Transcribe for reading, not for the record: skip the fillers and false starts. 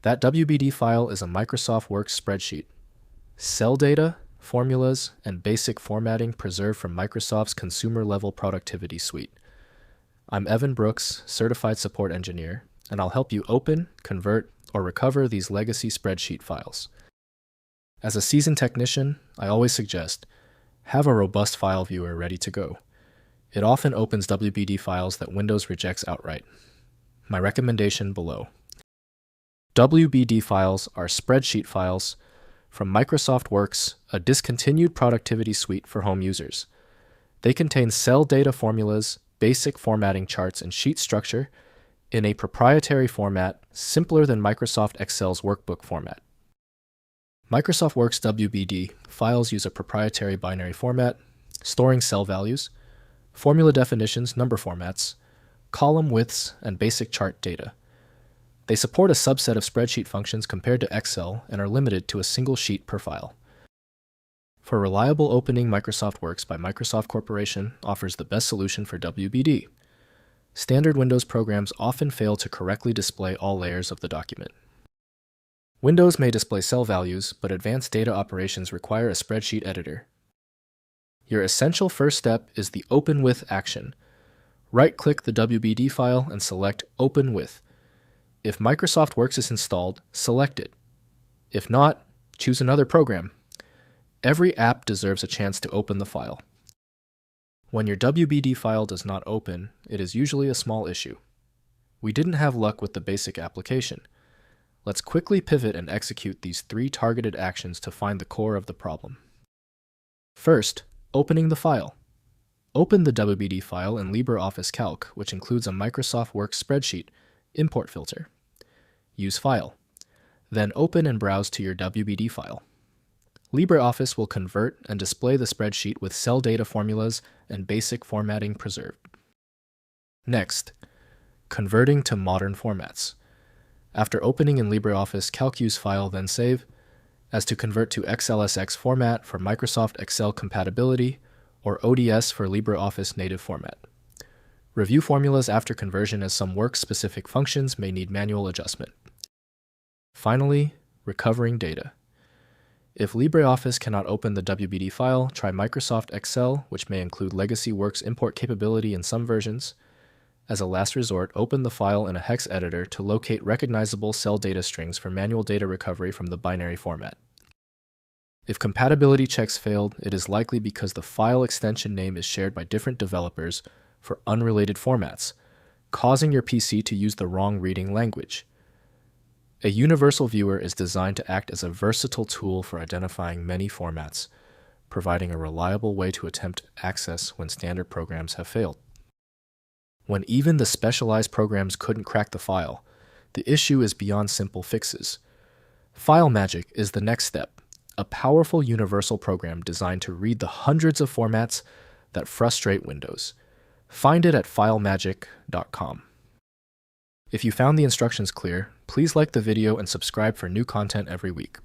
That WBD file is a Microsoft Works spreadsheet. Cell data, formulas, and basic formatting preserved from Microsoft's consumer-level productivity suite. I'm Evan Brooks, Certified Support Engineer, and I'll help you open, convert, or recover these legacy spreadsheet files. As a seasoned technician, I always suggest, have a robust file viewer ready to go. It often opens WBD files that Windows rejects outright. My recommendation below. WBD files are spreadsheet files from Microsoft Works, a discontinued productivity suite for home users. They contain cell data formulas, basic formatting charts, and sheet structure in a proprietary format simpler than Microsoft Excel's workbook format. Microsoft Works WBD files use a proprietary binary format, storing cell values, formula definitions, number formats, column widths, and basic chart data. They support a subset of spreadsheet functions compared to Excel and are limited to a single sheet per file. For reliable opening, Microsoft Works by Microsoft Corporation offers the best solution for WBD. Standard Windows programs often fail to correctly display all layers of the document. Windows may display cell values, but advanced data operations require a spreadsheet editor. Your essential first step is the Open With action. Right-click the WBD file and select Open With. If Microsoft Works is installed, select it. If not, choose another program. Every app deserves a chance to open the file. When your WBD file does not open, it is usually a small issue. We didn't have luck with the basic application. Let's quickly pivot and execute these 3 targeted actions to find the core of the problem. First, opening the file. Open the WBD file in LibreOffice Calc, which includes a Microsoft Works spreadsheet import filter. Use File. Then open and browse to your WBD file. LibreOffice will convert and display the spreadsheet with cell data formulas and basic formatting preserved. Next, converting to modern formats. After opening in LibreOffice Calc, use File, then Save, as to convert to XLSX format for Microsoft Excel compatibility or ODS for LibreOffice native format. Review formulas after conversion, as some work-specific functions may need manual adjustment. Finally, recovering data. If LibreOffice cannot open the WBD file, try Microsoft Excel, which may include legacy Works import capability in some versions. As a last resort, open the file in a hex editor to locate recognizable cell data strings for manual data recovery from the binary format. If compatibility checks failed, it is likely because the file extension name is shared by different developers for unrelated formats, causing your PC to use the wrong reading language. A universal viewer is designed to act as a versatile tool for identifying many formats, providing a reliable way to attempt access when standard programs have failed. When even the specialized programs couldn't crack the file, the issue is beyond simple fixes. File Magic is the next step, a powerful universal program designed to read the hundreds of formats that frustrate Windows. Find it at filemagic.com. If you found the instructions clear, please like the video and subscribe for new content every week.